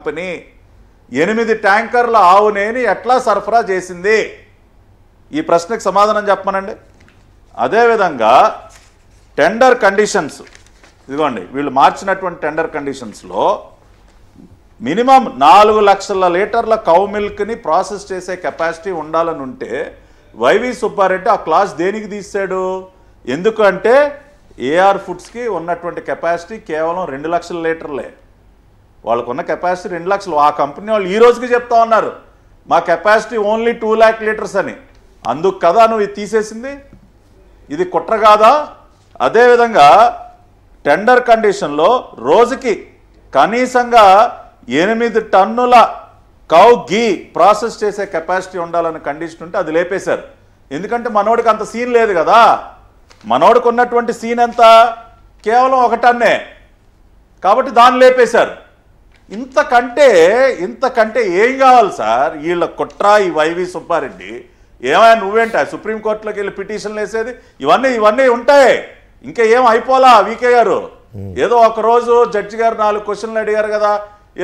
Company 8 ట్యాంకర్ల ఆవు నెయ్యిని ఎట్లా సరఫరా చేసింది? ఈ ప్రశ్నకు సమాధానం చెప్పమనండి. అదేవిధంగా టెండర్ కండిషన్స్, ఇదిగోండి వీళ్ళు మార్చినటువంటి టెండర్ కండిషన్స్లో మినిమం 4 లక్షల లీటర్ల కౌ మిల్క్ని ప్రాసెస్ చేసే కెపాసిటీ ఉండాలని ఉంటే వైవి సుబ్బారెడ్డి ఆ క్లాస్ దేనికి తీసాడు? ఎందుకంటే ఏఆర్ ఫుడ్స్కి ఉన్నటువంటి కెపాసిటీ కేవలం 2 లక్షల లీటర్లే. వాళ్ళకున్న కెపాసిటీ 2 లక్షలు. ఆ కంపెనీ వాళ్ళు ఈ రోజుకి చెప్తా ఉన్నారు మా కెపాసిటీ ఓన్లీ 2 lakh లీటర్స్ అని. అందుకు కదా నువ్వు ఇది తీసేసింది? ఇది కుట్ర కాదా? అదేవిధంగా టెండర్ కండిషన్లో రోజుకి కనీసంగా 8 టన్నుల కౌ గీ ప్రాసెస్ చేసే కెపాసిటీ ఉండాలని కండిషన్ ఉంటే అది లేపేశారు. ఎందుకంటే మనోడికి అంత సీన్ లేదు కదా. మనోడికి ఉన్నటువంటి సీన్ ఎంత? కేవలం 1 టన్నే. కాబట్టి దాన్ని లేపేశారు. ఇంతకంటే ఏం కావాలి సార్? వీళ్ళ కుట్ర ఈ వైవి సుబ్బారెడ్డి. ఏమైనా నువ్వేంటా సుప్రీంకోర్టులోకి వెళ్ళి పిటిషన్లు వేసేది? ఇవన్నీ ఉంటాయి. ఇంకా ఏం అయిపోలా వీకే గారు. ఏదో ఒకరోజు జడ్జి గారు 4 క్వశ్చన్లు అడిగారు కదా,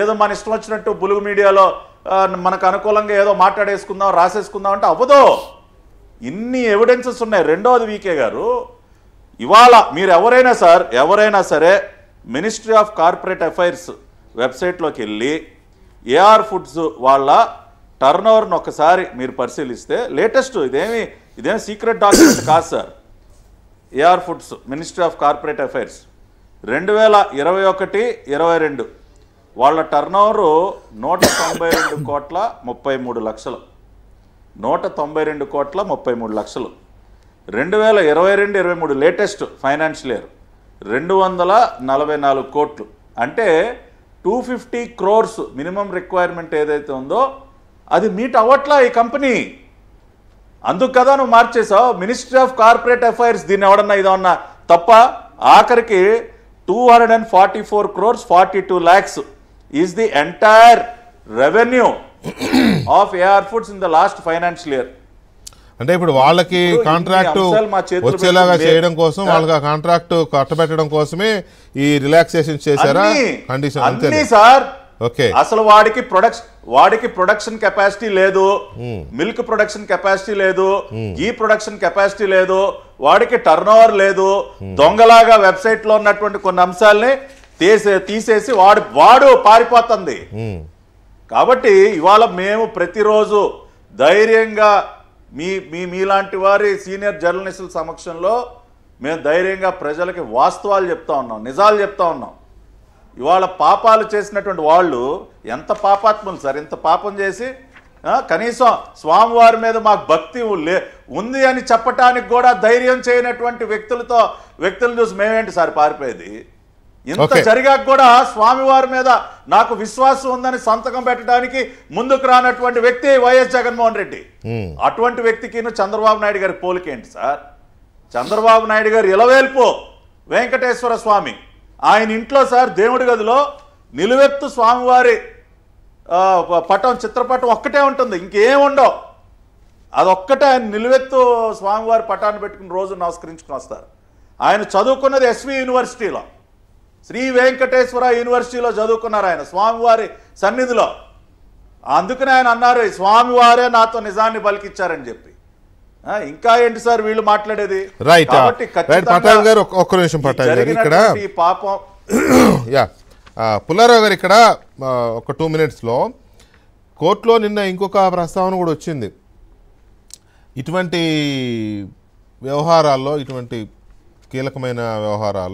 ఏదో మన ఇష్టం వచ్చినట్టు బులుగు మీడియాలో మనకు అనుకూలంగా ఏదో మాట్లాడేసుకుందాం రాసేసుకుందాం అంటే అవ్వదు. ఇన్ని ఎవిడెన్సెస్ ఉన్నాయి. రెండోది వీకే గారు, ఇవాళ మీరు ఎవరైనా సరే మినిస్ట్రీ ఆఫ్ కార్పొరేట్ అఫైర్స్ వెబ్సైట్లోకి వెళ్ళి ఏఆర్ ఫుడ్స్ వాళ్ళ టర్నోవర్ను ఒకసారి మీరు పరిశీలిస్తే లేటెస్ట్ ఇదేమి సీక్రెట్ డాక్యుమెంట్ కాదు sir. AR Foods Ministry of Corporate Affairs 2021-22 వాళ్ళ టర్నోవరు 192 కోట్ల 33 లక్షలు. 192 కోట్ల 33 లక్షలు. 2022-23 లేటెస్ట్ ఫైనాన్షియల్ ఇయర్ 244 కోట్లు. అంటే 250 crores మినిమం రిక్వైర్మెంట్ ఏదైతే ఉందో అది మీట్ అవ్వట్లా ఈ కంపెనీ. అందుకు కదా నువ్వు మార్చేసావు. మినిస్ట్రీ ఆఫ్ కార్పొరేట్ అఫైర్స్ దీన్ని ఎవడన్నా ఇదన్నా తప్ప? ఆఖరికి 244 crores 42 lakhs is the entire revenue of AR Foods in the last financial year. అంటే ఇప్పుడు వాళ్ళకి కాంట్రాక్ట్ వచ్చేలాగా చేయడం కోసం, వాళ్ళకి కాంట్రాక్ట్ కట్టబెట్టడం కోసమే ఈ రిలాక్సేషన్ చేశారా? కండిషన్ అంతే సార్. ఓకే, అసలు వాడికి ప్రొడక్షన్ కెపాసిటీ లేదు, మిల్క్ ప్రొడక్షన్ కెపాసిటీ లేదు, గీ ప్రొడక్షన్ కెపాసిటీ లేదు, వాడికి టర్నోవర్ లేదు. దొంగలాగా వెబ్సైట్ లో ఉన్నటువంటి కొన్ని అంశాలని తీసేసి వాడు పారిపోతుంది. కాబట్టి ఇవాళ మేము ప్రతిరోజు ధైర్యంగా మీలాంటి వారి సీనియర్ జర్నలిస్టుల సమక్షంలో మేము ధైర్యంగా ప్రజలకి వాస్తవాలు చెప్తా ఉన్నాం, నిజాలు చెప్తా ఉన్నాం. ఇవాళ పాపాలు చేసినటువంటి వాళ్ళు ఎంత పాపాత్ములు సార్. ఇంత పాపం చేసి కనీసం స్వామివారి మీద మాకు భక్తి ఉంది అని చెప్పటానికి కూడా ధైర్యం చేయనటువంటి వ్యక్తులు చూసి మేమేంటి సార్ పారిపోయేది? ఇంత జరిగాక కూడా స్వామివారి మీద నాకు విశ్వాసం ఉందని సంతకం పెట్టడానికి ముందుకు రానటువంటి వ్యక్తి వైఎస్ జగన్మోహన్ రెడ్డి. అటువంటి వ్యక్తికి చంద్రబాబు నాయుడు గారి పోలికేంటి సార్? చంద్రబాబు నాయుడు గారు ఇలవేల్పు వెంకటేశ్వర స్వామి ఆయన ఇంట్లో సార్ దేవుడి గదిలో నిలువెత్తు స్వామివారి చిత్రపటం ఒక్కటే ఉంటుంది, ఇంకేముండవు. అదొక్కటే ఆయన నిలువెత్తు స్వామివారి పటాన్ని పెట్టుకుని రోజు నమస్కరించుకుని వస్తారు. ఆయన చదువుకున్నది ఎస్వి యూనివర్సిటీలో, శ్రీ వెంకటేశ్వర యూనివర్సిటీలో చదువుకున్నారు ఆయన స్వామివారి సన్నిధిలో. అందుకనే ఆయన అన్నారు స్వామివారే నాతో నిజాన్ని పలికిచ్చారని చెప్పి. ఇంకా ఏంటి సార్ వీళ్ళు మాట్లాడేది? కాబట్టి పటాన్ గారు ఒక్క నిమిషం, పటాన్ గారు ఇక్కడ పాపం పుల్లారావు గారు ఇక్కడ ఒక 2 minutesలో కోర్టులో నిన్న ఇంకొక ప్రస్తావన కూడా వచ్చింది. ఇటువంటి వ్యవహారాల్లో, ఇటువంటి కీలకమైన వ్యవహారాల్లో